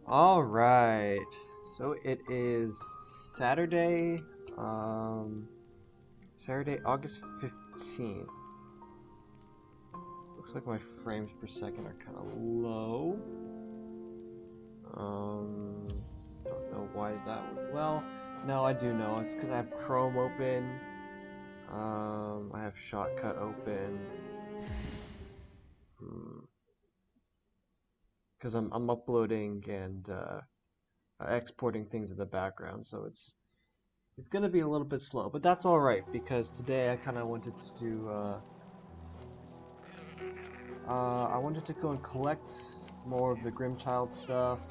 All right. So it is Saturday, Saturday, August 15th. Looks like my frames per second are kind of low. Don't know why that would. Well, no, I do know. It's because I have Chrome open. I have Shotcut open. Because I'm uploading and exporting things in the background, so it's gonna be a little bit slow, but that's all right because today I kind of wanted to do I wanted to go and collect more of the Grimchild stuff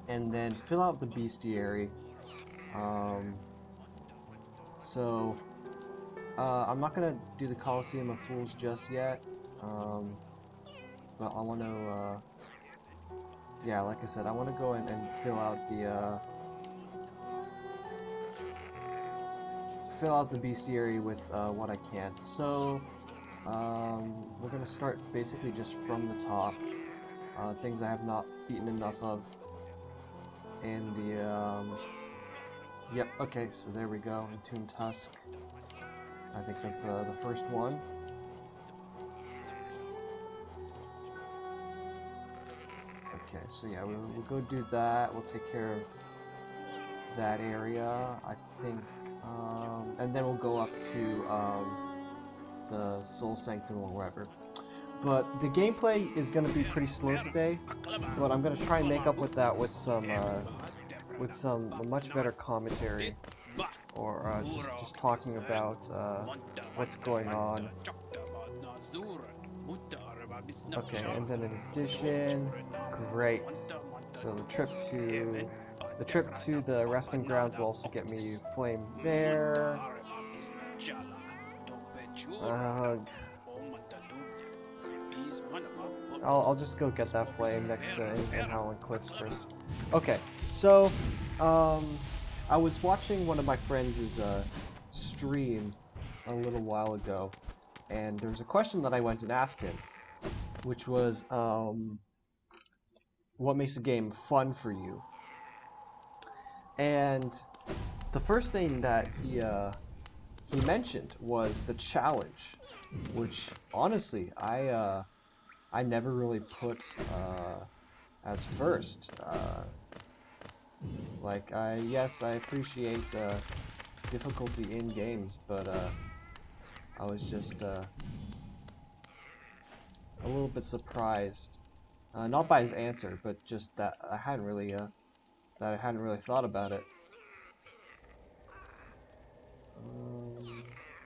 and then fill out the bestiary. Um, so I'm not gonna do the Coliseum of Fools just yet, but I want to yeah, like I said, I want to go and fill out the bestiary with what I can. So we're gonna start basically just from the top. Things I have not beaten enough of. And yep, okay, so there we go. Entombed Tusk. I think that's the first one. Okay, so yeah, we'll go do that. We'll take care of that area, I think. And then we'll go up to the Soul Sanctum or wherever. But the gameplay is going to be pretty slow today, but I'm going to try and make up with that with some much better commentary, or just talking about what's going on. Okay, and then in addition, great. So the trip to the resting grounds will also get me Flame there. I'll just go get that flame next to in Howling Cliffs first. Okay, so I was watching one of my friends' stream a little while ago, and there was a question that I went and asked him, which was what makes a game fun for you? And the first thing that he mentioned was the challenge, which honestly I never really put as first. Yes, I appreciate difficulty in games, but I was just a little bit surprised, not by his answer, but just that I hadn't really thought about it.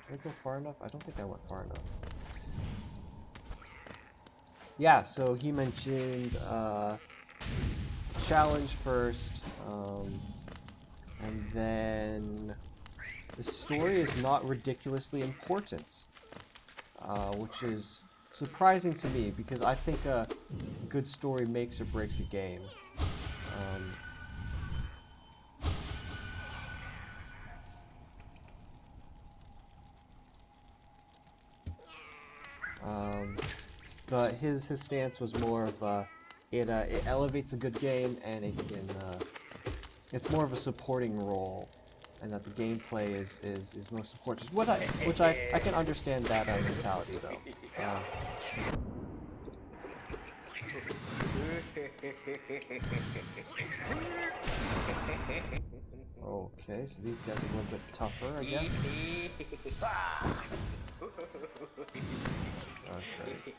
Did I go far enough? I don't think I went far enough. Yeah, so he mentioned challenge first, and then the story is not ridiculously important, which is surprising to me because I think a good story makes or breaks a game. But his stance was more of it elevates a good game, and it can it's more of a supporting role, and that the gameplay is most important. Which I can understand that mentality though. Okay, so these guys are a little bit tougher, I guess. Okay.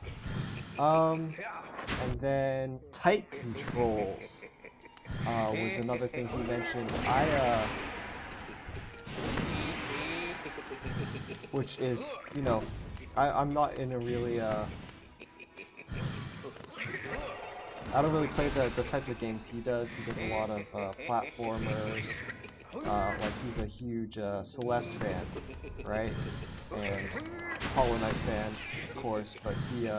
And then tight controls was another thing he mentioned. Which is, you know, I'm not in a really I don't really play the type of games he does. He does a lot of platformers. Like he's a huge Celeste fan, right? And Hollow Knight fan, of course. But he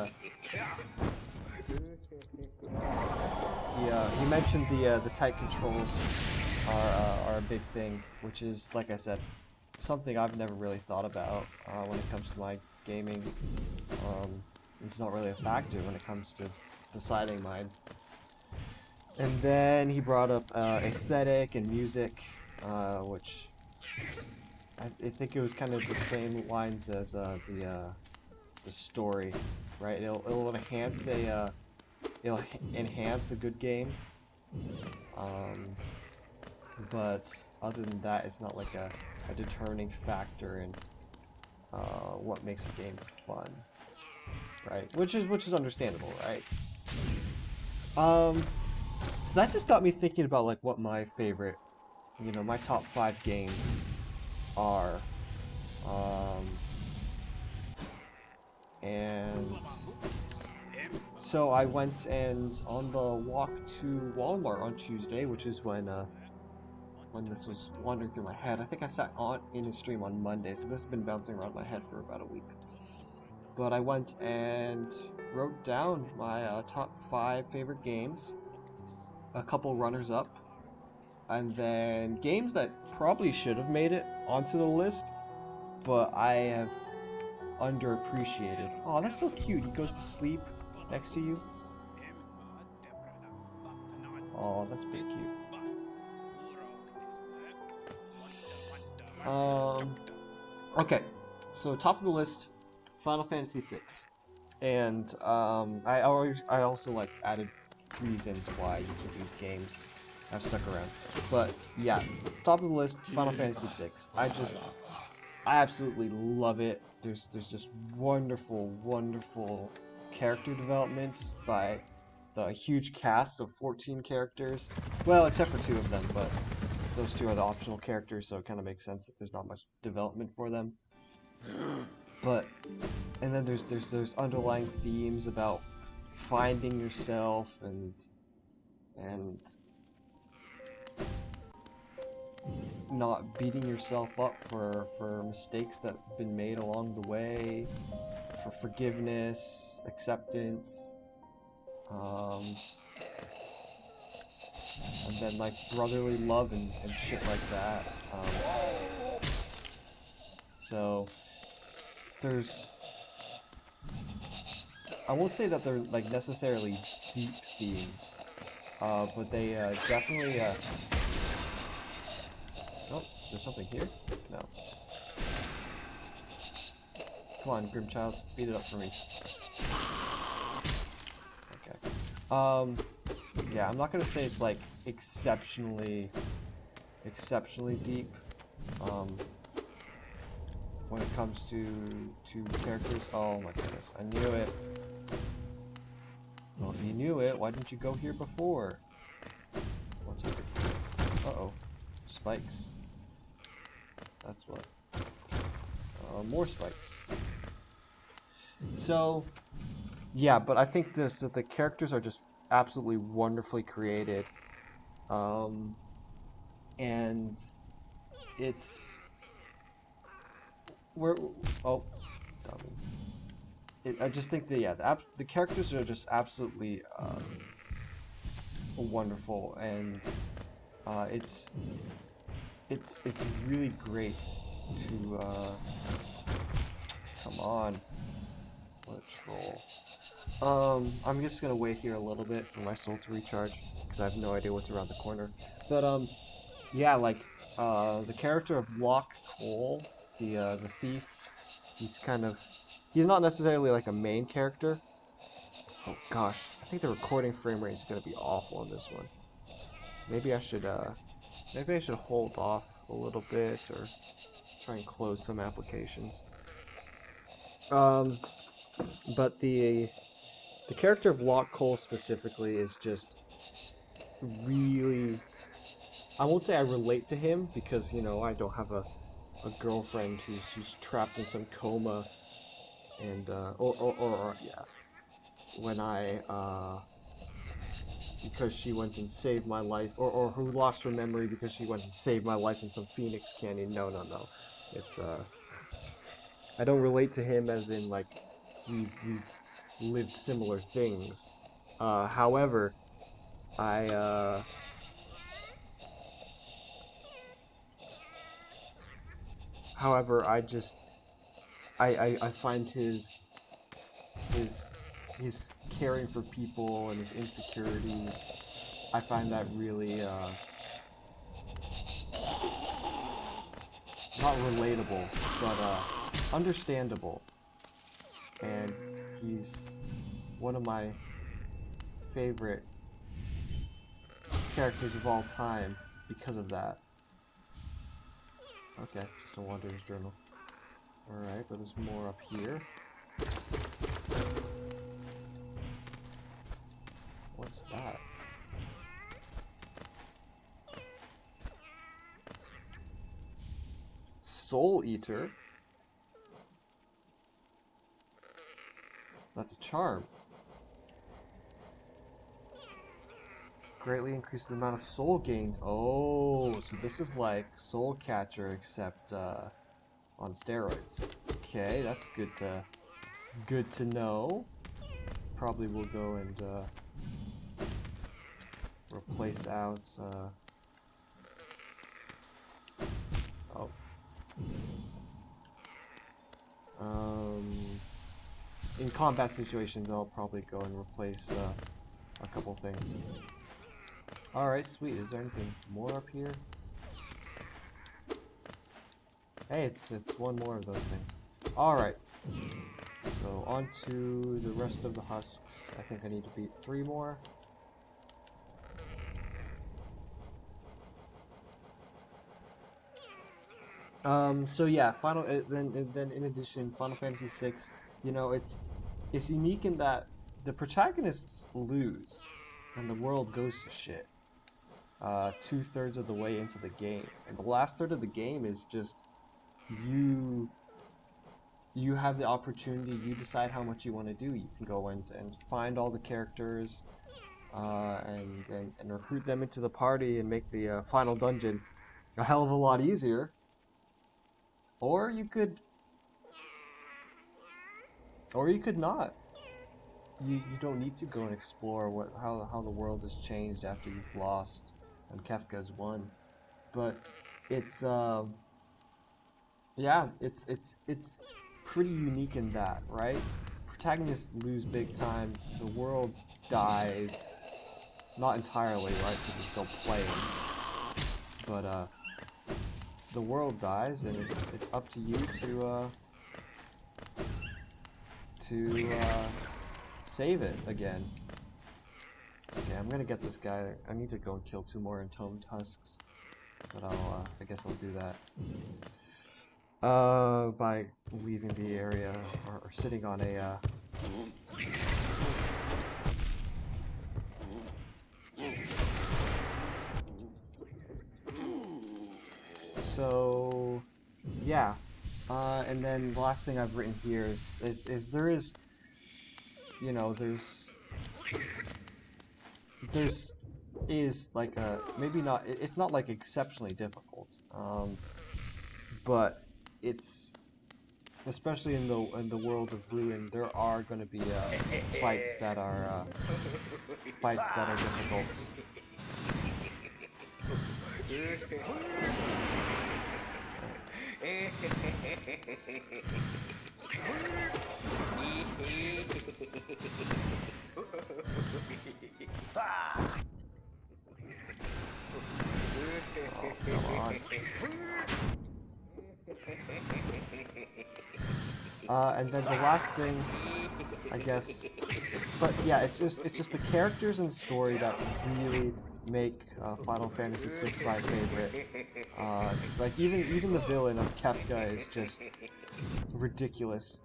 mentioned the tight controls are a big thing, which is, like I said, something I've never really thought about when it comes to my gaming. It's not really a factor when it comes to deciding mine. And then he brought up aesthetic and music, which I think it was kind of the same lines as the story, right? It'll enhance a good game, um, but other than that, it's not like a determining factor in what makes a game fun, right? Which is understandable, right? Um, so that just got me thinking about like what my favorite, my top 5 games are. Um, and so I went and on the walk to Walmart on Tuesday, which is when this was wandering through my head. I think I sat on in a stream on Monday, so this has been bouncing around my head for about a week. But I went and wrote down my top 5 favorite games, a couple runners up, and then games that probably should have made it onto the list, but I have underappreciated. Oh, that's so cute. He goes to sleep next to you. Oh, that's pretty cute. Okay, so top of the list, Final Fantasy VI, and I also like added reasons why each of these games have stuck around. But yeah, top of the list, Final Fantasy VI. I absolutely love it. There's just wonderful character developments by the huge cast of 14 characters. Well, except for 2 of them, but those 2 are the optional characters, so it kind of makes sense that there's not much development for them. But and then there's those underlying themes about finding yourself and not beating yourself up for mistakes that have been made along the way, for forgiveness, acceptance, and then like brotherly love and shit like that. So there's, I won't say that they're like necessarily deep themes, but they definitely. Oh, is there something here? No. Come on, Grimchild, beat it up for me. Okay. Yeah, I'm not gonna say it's like exceptionally deep. When it comes to characters. Oh my goodness, I knew it. Well, if you knew it, why didn't you go here before? What's over here? Uh-oh. Spikes. That's what. More spikes. So, yeah, but I think that the characters are just absolutely wonderfully created. And it's... Oh, dummy. I just think that, the characters are just absolutely wonderful, and it's really great to come on, what a troll. I'm just gonna wait here a little bit for my soul to recharge because I have no idea what's around the corner. But yeah, like the character of Locke Cole, the thief, he's not necessarily like a main character. Oh gosh, I think the recording frame rate is gonna be awful on this one. Maybe I should hold off a little bit or try and close some applications. But the character of Locke Cole specifically is just really, I won't say I relate to him because, I don't have a girlfriend who's trapped in some coma, and or yeah, when because she went and saved my life, or who lost her memory because she went and saved my life in some Phoenix Canyon. No. It's I don't relate to him as in like we've lived similar things. However, I just I find his caring for people and his insecurities I find that really not relatable, but understandable. And he's one of my favorite characters of all time because of that. Okay, just a wanderer's journal. Alright, but there's more up here. What's that? Soul Eater? That's a charm. Greatly increases the amount of soul gained. Oh, so this is like Soul Catcher except on steroids. Okay, that's good to know. Probably will go and replace out oh. In combat situations, I'll probably go and replace a couple things. Alright, sweet. Is there anything more up here? Hey, it's one more of those things. Alright. So, on to the rest of the husks. I think I need to beat 3 more. So yeah, then in addition, Final Fantasy VI, you know, it's unique in that the protagonists lose, and the world goes to shit. 2/3 of the way into the game, and the last third of the game is just you have the opportunity. You decide how much you want to do. You can go and find all the characters, and recruit them into the party and make the final dungeon a hell of a lot easier. Or you could not. You don't need to go and explore how the world has changed after you've lost and Kefka's won. But it's yeah, it's pretty unique in that, right? Protagonists lose big time, the world dies. Not entirely, right, because you're still playing. But the world dies, and it's up to you to save it again. Okay, I'm gonna get this guy. I need to go and kill 2 more entombed husks, but I guess I'll do that by leaving the area or sitting on a So, yeah, and then the last thing I've written here is there is, you know, is like maybe not, it's not like exceptionally difficult, but it's, especially in the world of Ruin, there are going to be fights that are difficult. Oh, come on. And then the last thing, I guess, but yeah, it's just the characters and story that really make Final Fantasy VI my favorite. Like even the villain of Kefka is just ridiculous.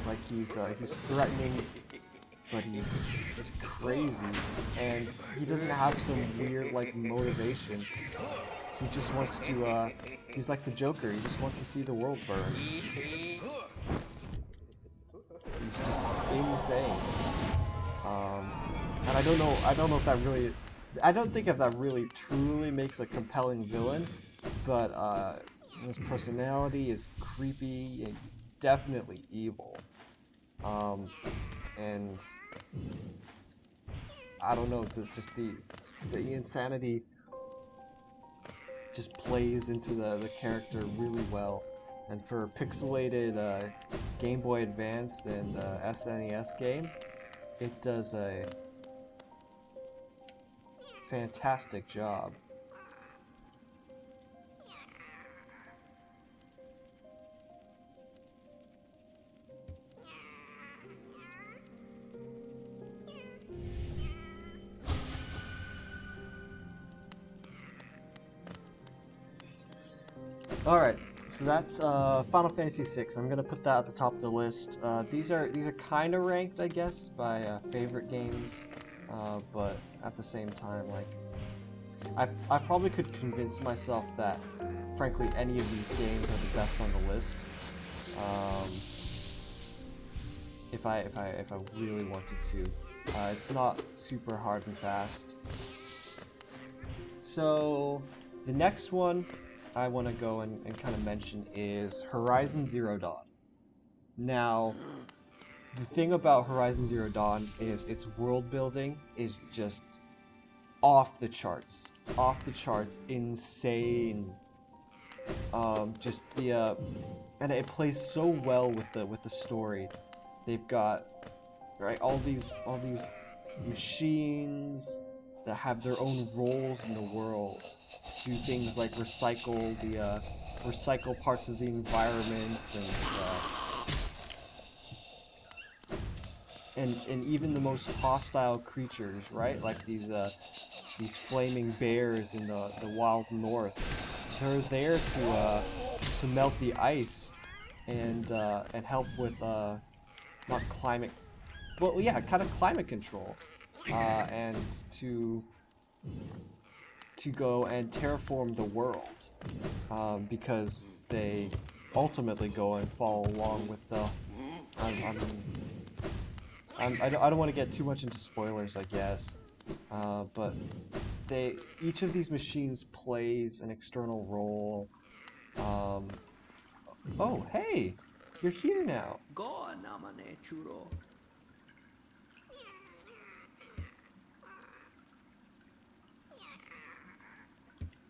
Like he's threatening, but he's crazy, and he doesn't have some weird like motivation. He just wants to, he's like the Joker, he just wants to see the world burn. He's just insane. And I don't know if that really, I don't think if that really truly makes a compelling villain, but, his personality is creepy, and he's definitely evil. And I don't know, just the insanity just plays into the character really well, and for a pixelated Game Boy Advance and SNES game, it does a fantastic job. Alright, so that's Final Fantasy VI. I'm gonna put that at the top of the list. These are kind of ranked, I guess, by favorite games, but at the same time, like, I probably could convince myself that, frankly, any of these games are the best on the list. If I really wanted to, it's not super hard and fast. So the next one I want to go and kind of mention is Horizon Zero Dawn. Now, the thing about Horizon Zero Dawn is its world building is just off the charts, insane. Just the and it plays so well with the story. They've got all these machines that have their own roles in the world. Do things like recycle parts of the environment and even the most hostile creatures, right? Like these flaming bears in the wild north. They're there to melt the ice and help with not climate, well, yeah, kind of climate control, and to go and terraform the world, because they ultimately go and follow along with the. I don't want to get too much into spoilers, I guess, but each of these machines plays an external role. Oh, hey, you're here now. Go namane churo.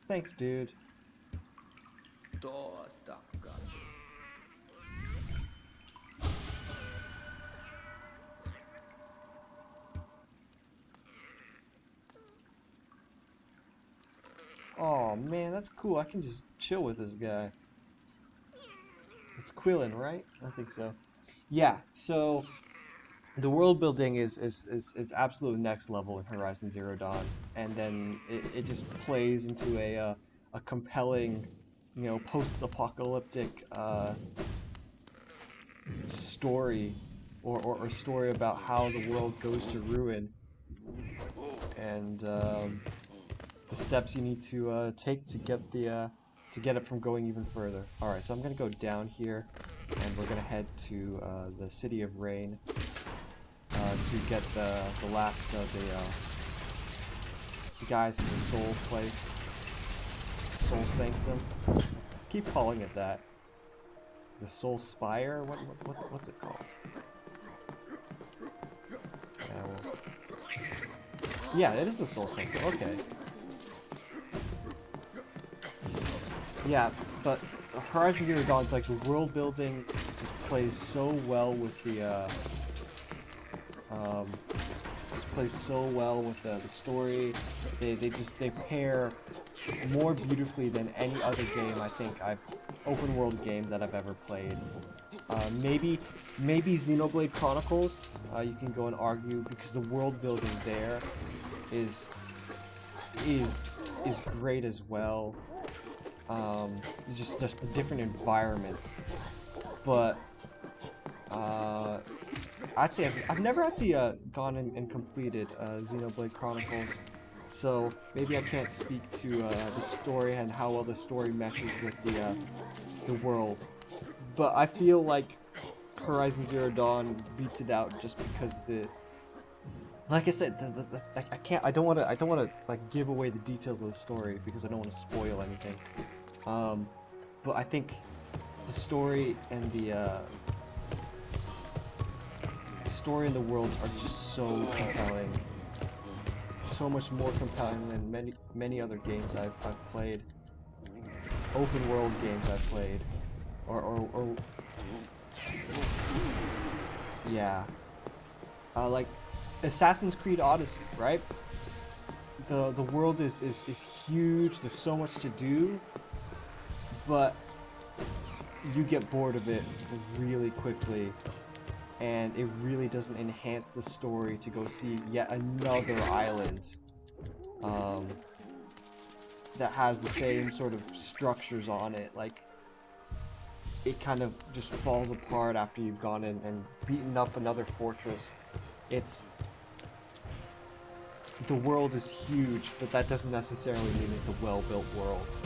Thanks, dude. Oh man, that's cool. I can just chill with this guy. It's Quillen, right? I think so. Yeah, so the world building is absolute next level in Horizon Zero Dawn, and then it just plays into a compelling, post-apocalyptic story, or story about how the world goes to ruin, and the steps you need to take to get it from going even further. All right, so I'm gonna go down here, and we're gonna head to the City of Rain to get the last of the guys in the Soul place, Soul Sanctum. Keep calling it that. The Soul Spire. What's it called? Yeah, it is the Soul Sanctum. Okay. Yeah, but Horizon Zero Dawn, like, the world building just plays so well with the story. They pair more beautifully than any other game, I think, open world game that I've ever played. Maybe Xenoblade Chronicles, you can go and argue, because the world building there is great as well. Just the different environments, but actually I've never actually gone and completed Xenoblade Chronicles, so maybe I can't speak to the story and how well the story meshes with the world. But I feel like Horizon Zero Dawn beats it out just because like I said, I don't want to like give away the details of the story because I don't want to spoil anything. But I think the story and the story and the world are just so compelling, so much more compelling than many other games I've played, open world games I've played, or yeah, like Assassin's Creed Odyssey, right? the world is huge. There's so much to do, but you get bored of it really quickly, and it really doesn't enhance the story to go see yet another island that has the same sort of structures on it. Like, it kind of just falls apart after you've gone in and beaten up another fortress. The world is huge, but that doesn't necessarily mean it's a well-built world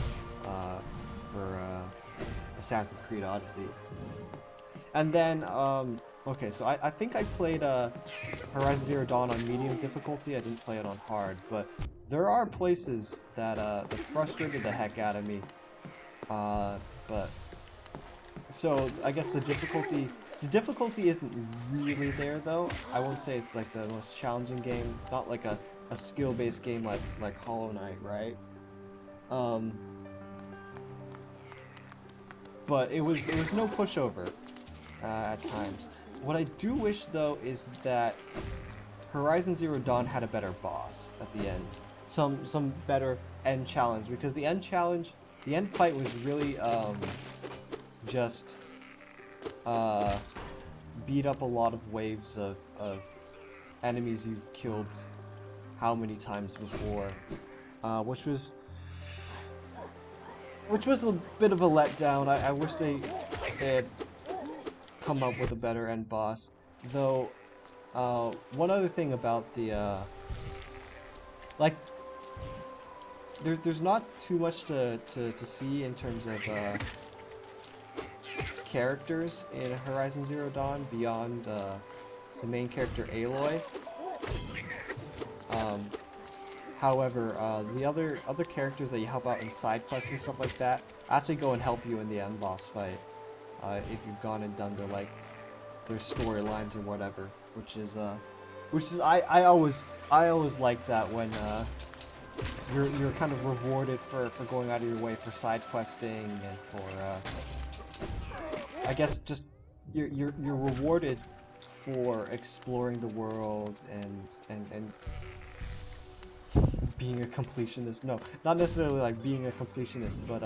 for Assassin's Creed Odyssey. And then, okay, so I think I played Horizon Zero Dawn on medium difficulty. I didn't play it on hard, but there are places that frustrated the heck out of me. But so I guess the difficulty isn't really there though. I won't say it's like the most challenging game, not like a skill-based game like Hollow Knight, right? But it was no pushover at times. What I do wish though is that Horizon Zero Dawn had a better boss at the end, some better end challenge, because the end fight was really just beat up a lot of waves of enemies you've killed how many times before, which was a bit of a letdown. I wish they had come up with a better end boss. Though, one other thing about the like, there's not too much to see in terms of characters in Horizon Zero Dawn beyond the main character Aloy. However, the other characters that you help out in side quests and stuff like that actually go and help you in the end boss fight if you've gone and done their storylines or whatever, which is I always like that when you're kind of rewarded for going out of your way for side questing and for I guess just you're rewarded for exploring the world and being a completionist. No, not necessarily like being a completionist, but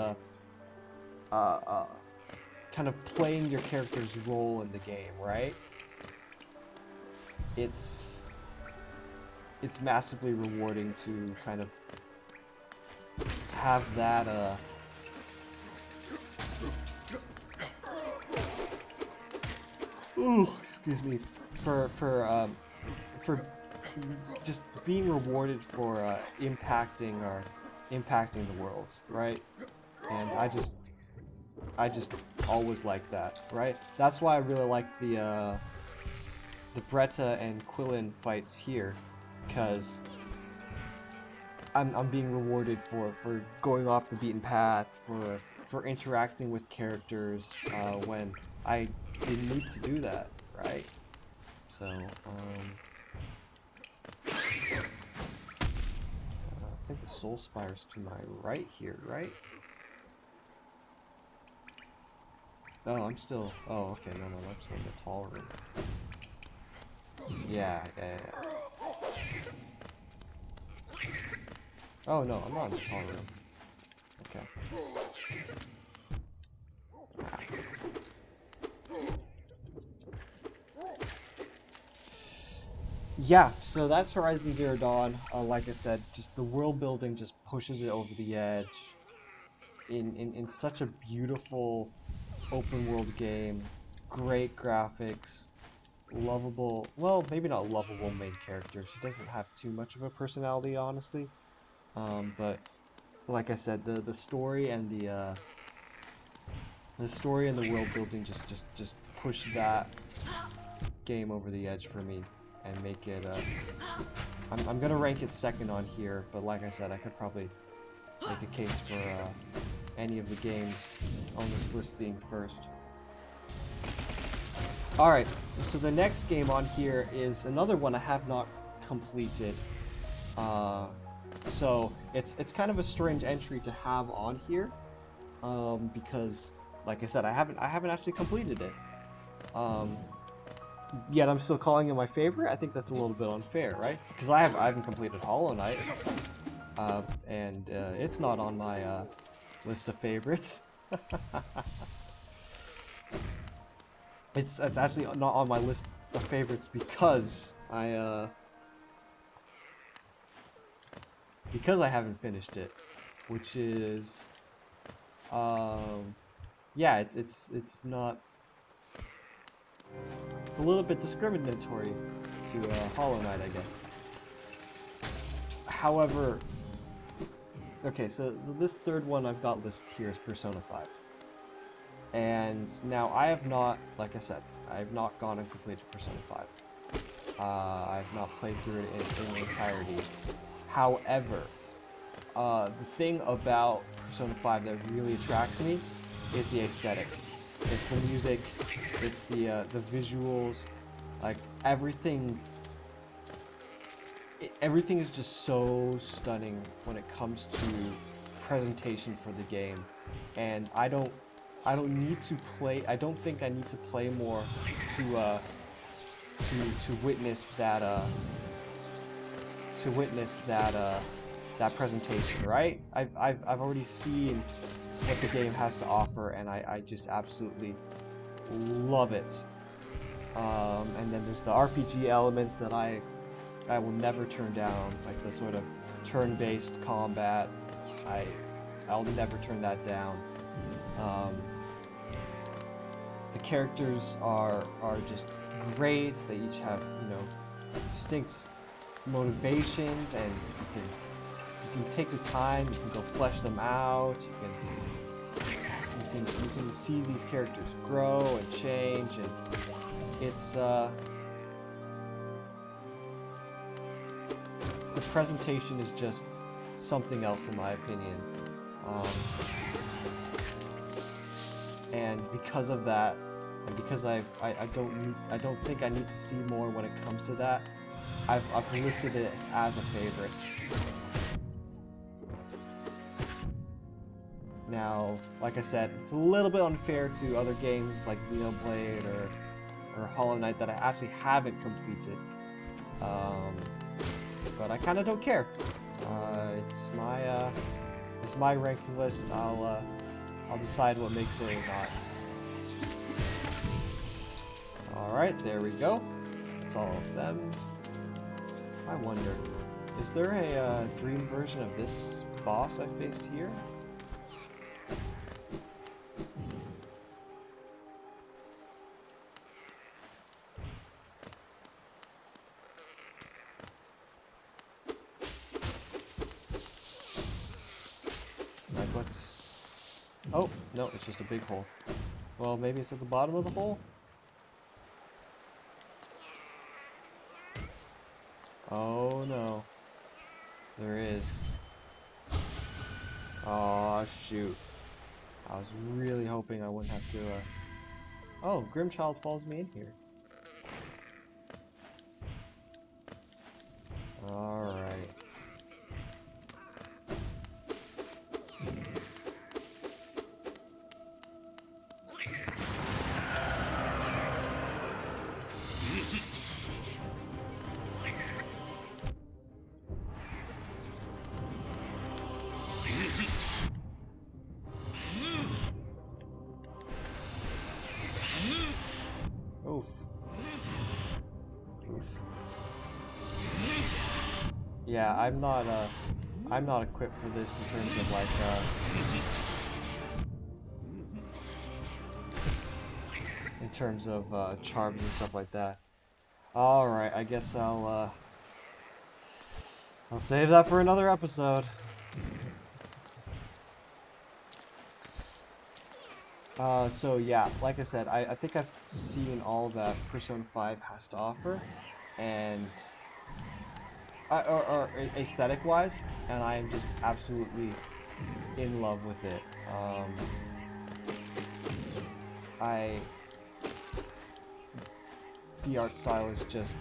kind of playing your character's role in the game, right? It's massively rewarding to kind of have that ooh, excuse me, for just being rewarded for impacting the world, right? And I just always like that, right? That's why I really like the Bretta and Quillen fights here, because I'm being rewarded for going off the beaten path, for interacting with characters when I didn't need to do that, right? So I think the Soul Spire's to my right here, right? Oh, I'm still... Oh, okay, no, I'm still in the tall room. Yeah. Oh, no, I'm not in the tall room. Okay. Yeah, so that's Horizon Zero Dawn. Like I said, just the world building just pushes it over the edge in such a beautiful open world game. Great graphics, lovable, well, maybe not lovable main character. She doesn't have too much of a personality, honestly. But like I said, the story and the world building just push that game over the edge for me and make it I'm gonna rank it second on here, but like I said, I could probably make a case for any of the games on this list being first. Alright, so the next game on here is another one I have not completed. So it's kind of a strange entry to have on here, because like I said, I haven't actually completed it. Yet I'm still calling it my favorite. I think that's a little bit unfair, right? Because I haven't completed Hollow Knight. and it's not on my list of favorites. It's actually not on my list of favorites because I haven't finished it, which is yeah, it's not. It's a little bit discriminatory to Hollow Knight, I guess. However, okay, so this third one I've got listed here is Persona 5. And now I have not, like I said, I have not gone and completed Persona 5. I have not played through it in entirety. However, the thing about Persona 5 that really attracts me is the aesthetic. It's the music, it's the visuals, like everything. Everything is just so stunning when it comes to presentation for the game, and I don't need to play. I don't think I need to play more to witness that that presentation, right? I've already seen what the game has to offer, and I just absolutely love it. And then there's the RPG elements that I will never turn down, like the sort of turn-based combat. I'll never turn that down. The characters are just great. They each have, you know, distinct motivations, and you can take the time. You can go flesh them out. You can see these characters grow and change, and it's the presentation is just something else in my opinion. And because of that, and because I don't think I need to see more when it comes to that, I've listed it as a favorite. Now, like I said, it's a little bit unfair to other games like Xenoblade or Hollow Knight that I actually haven't completed. But I kind of don't care. It's my ranking list. I'll decide what makes it or not. Alright, there we go. That's all of them. I wonder, is there a dream version of this boss I faced here? Oh, no, it's just a big hole. Well, maybe it's at the bottom of the hole? Oh no. There is. Aw, shoot. I was really hoping I wouldn't have to, Oh, Grimchild follows me in here. Alright. Oof. Oof. Yeah, I'm not equipped for this in terms of like charms and stuff like that. All right, I guess I'll save that for another episode. So yeah, like I said, I think I've seen all that Persona 5 has to offer, and or aesthetic-wise, and I am just absolutely in love with it. The art style is just,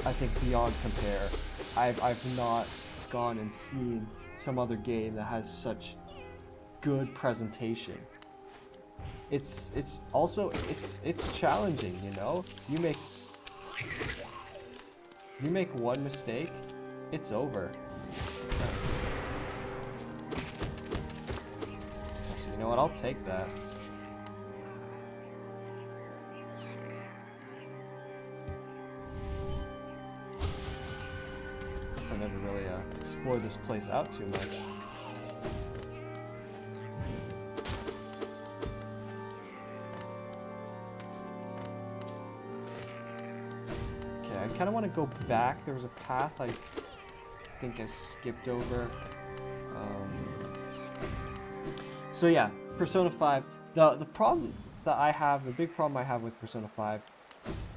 I think, beyond compare. I've not gone and seen some other game that has such good presentation. It's also challenging, you know? You make one mistake, it's over. Actually, you know what? I'll take that. Guess I never really explored this place out too much. I kind of want to go back. There was a path I think I skipped over. So yeah, Persona 5. The problem that I have, the big problem I have with Persona 5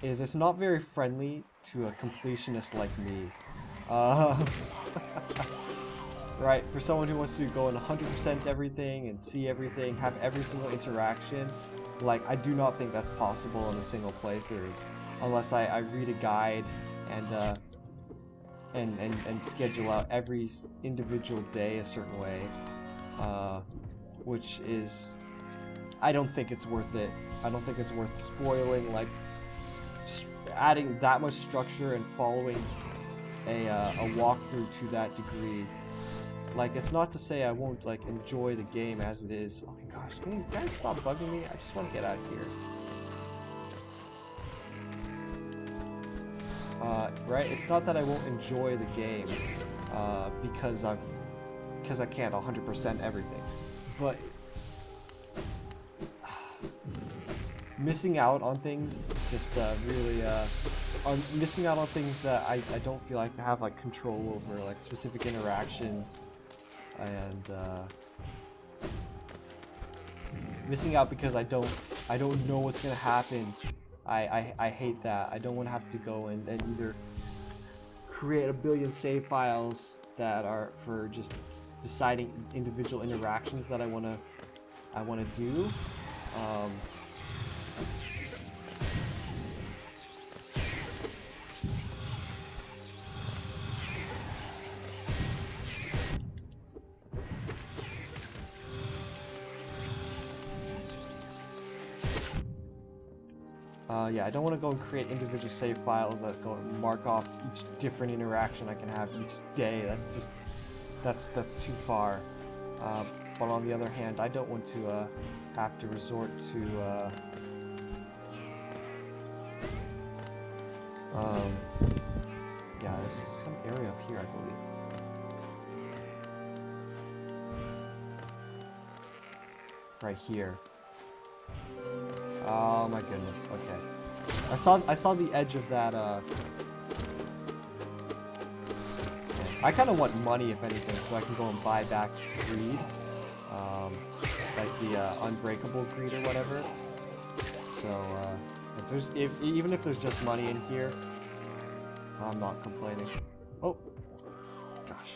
is it's not very friendly to a completionist like me. Right, for someone who wants to go in 100% everything and see everything, have every single interaction, like, I do not think that's possible in a single playthrough. Unless I read a guide and schedule out every individual day a certain way, which is, I don't think it's worth it. I don't think it's worth spoiling, like, adding that much structure and following a walkthrough to that degree. Like, it's not to say I won't, like, enjoy the game as it is. Oh my gosh, can you guys stop bugging me? I just want to get out of here. Right? It's not that I won't enjoy the game, because I can't 100% everything, but missing out on things, just really, missing out on things that I don't feel like I have like control over, like specific interactions, and missing out because I don't know what's gonna happen. I hate that. I don't want to have to go and either create a billion save files that are for just deciding individual interactions that I wanna do. Yeah, I don't want to go and create individual save files that go and mark off each different interaction I can have each day. That's just, that's too far. But on the other hand, I don't want to have to resort to yeah, there's some area up here, I believe. Right here. Oh my goodness. Okay. I saw the edge of that. I kind of want money, if anything, so I can go and buy back greed, like the unbreakable greed or whatever. So even if there's just money in here, I'm not complaining. Oh, gosh.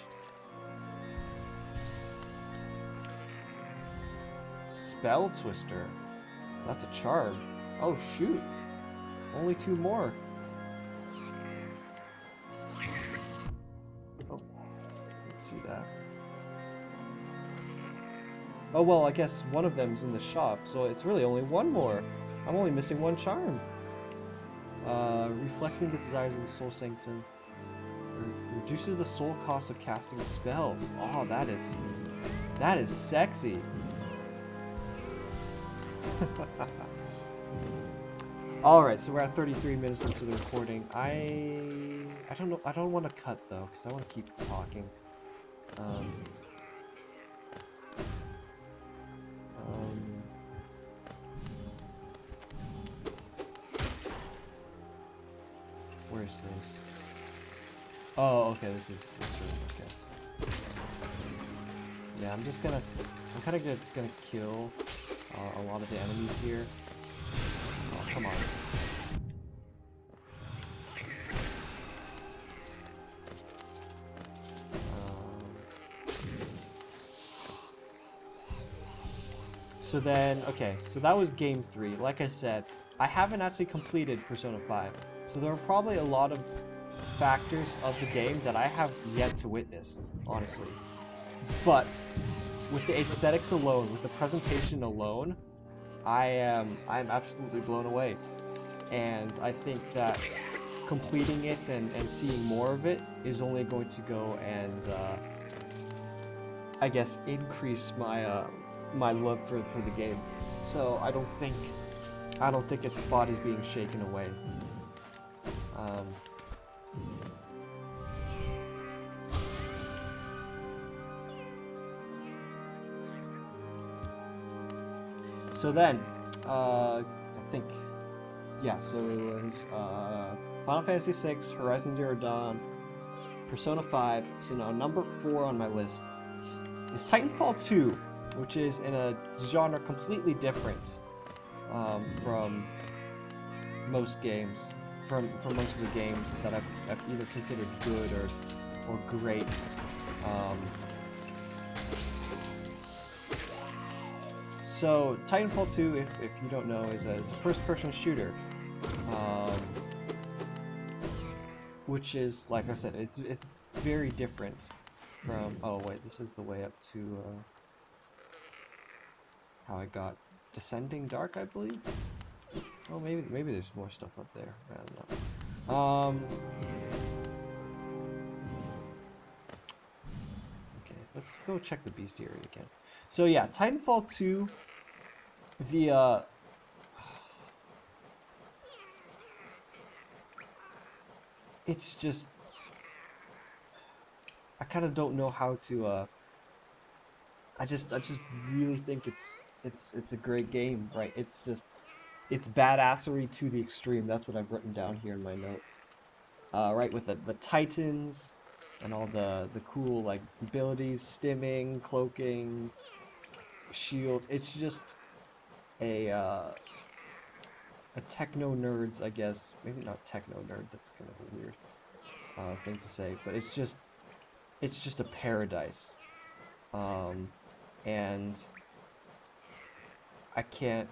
Spell Twister. That's a charm. Oh shoot. Only 2 more. Oh, let's see that. Oh well, I guess one of them's in the shop, so it's really only 1 more. I'm only missing 1 charm. Reflecting the desires of the soul sanctum. Reduces the soul cost of casting spells. Oh, that is sexy. Alright, so we're at 33 minutes into the recording. I don't know, I don't want to cut though, because I want to keep talking. Where's this? Oh, okay, this room, okay. Yeah, I'm kind of gonna kill a lot of the enemies here. Oh, come on. So then, okay, so that was game 3. Like I said, I haven't actually completed Persona 5. So there are probably a lot of factors of the game that I have yet to witness, honestly. But with the aesthetics alone, with the presentation alone, I'm absolutely blown away. And I think that completing it and seeing more of it is only going to go and I guess, increase my my love for the game. So I don't think its spot is being shaken away. Um, so then, I think, yeah. So it was Final Fantasy VI, Horizon Zero Dawn, Persona 5. So now number 4 on my list is Titanfall 2, which is in a genre completely different from most games, from most of the games that I've either considered good or great. Um, so Titanfall 2, if you don't know, is a first-person shooter, um, which is, like I said, it's very different from. Oh wait, this is the way up to how I got Descending Dark, I believe. Oh, maybe there's more stuff up there. I don't know. Okay, let's go check the bestiary again. So yeah, Titanfall 2, the it's just, I kind of don't know how to I just really think it's a great game, right? It's badassery to the extreme. That's what I've written down here in my notes. Right, with the Titans and all the cool like abilities, stimming, cloaking, shields. It's just a uh, a techno nerds, I guess. Maybe not techno nerd. That's kind of a weird thing to say, but it's just a paradise. Um, and I can't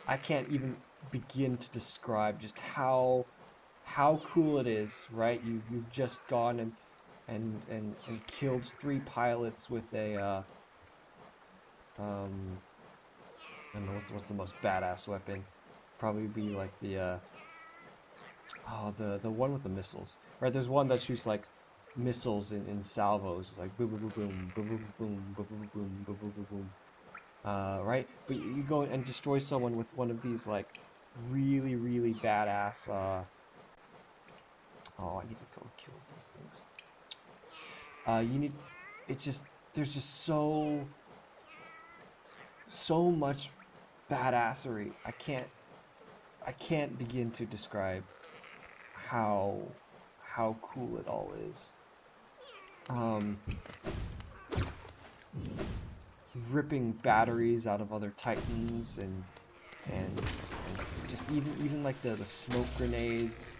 I can't even begin to describe just how cool it is, right? You've just gone and killed 3 pilots with a um I don't know what's the most badass weapon. Probably be like the one with the missiles. Right, there's one that shoots like missiles in salvos, like boom boom boom boom boom boom boom boom boom boom boom boom boom. Right? But you go and destroy someone with one of these like really badass oh, I need to go kill these things. You need it's just there's just so much badassery. I can't begin to describe how how cool it all is. Um, Ripping batteries out of other Titans and just even like the smoke grenades,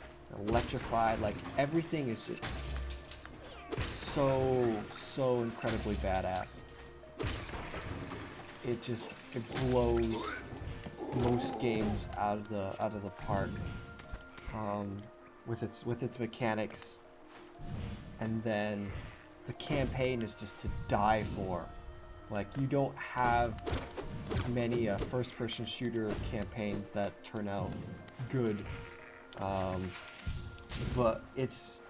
electrified, like everything is just so incredibly badass. It blows most games out of the park um, with its mechanics, and then the campaign is just to die for. Like, you don't have many first-person shooter campaigns that turn out good, um, but it's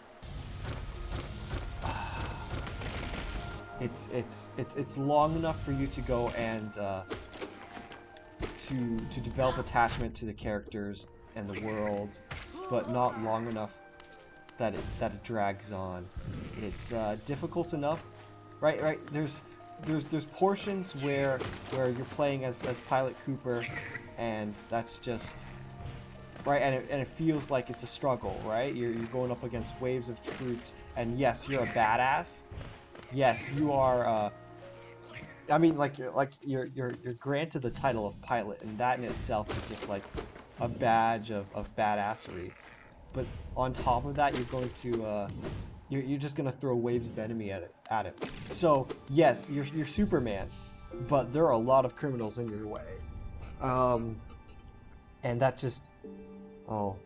long enough for you to go and to develop attachment to the characters and the world, but not long enough that it drags on. It's difficult enough, right? Right. There's portions where you're playing as Pilot Cooper, and that's just right, and it feels like it's a struggle, right? You're going up against waves of troops, and yes, you're a badass. Yes, you are. I mean, you're granted the title of pilot, and that in itself is just like a badge of badassery. But on top of that, you're going to you're just gonna throw waves of enemy at it. So yes, you're Superman, but there are a lot of criminals in your way. Um, and that just oh,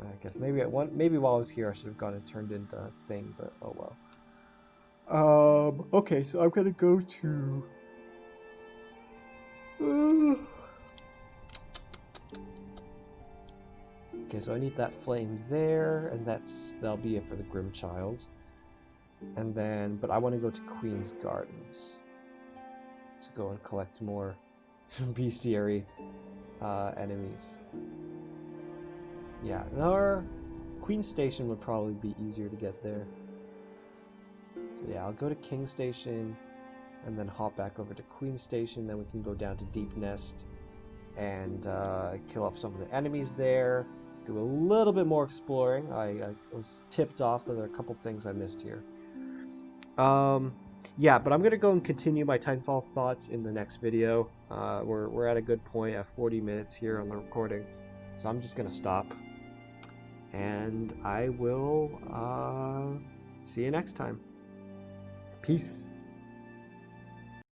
I guess maybe while I was here I should have gone and turned in the thing, but oh well. Okay, so I'm gonna go to. Okay, so I need that flame there, and that'll be it for the Grim Child. And then, but I want to go to Queen's Gardens to go and collect more bestiary enemies. Yeah, or Queen Station would probably be easier to get there. So yeah, I'll go to King Station and then hop back over to Queen Station. Then we can go down to Deep Nest and kill off some of the enemies there. Do a little bit more exploring. I was tipped off that there are a couple things I missed here. Yeah, but I'm going to go and continue my Titanfall thoughts in the next video. We're at a good point at 40 minutes here on the recording. So I'm just going to stop. And I will see you next time. Peace.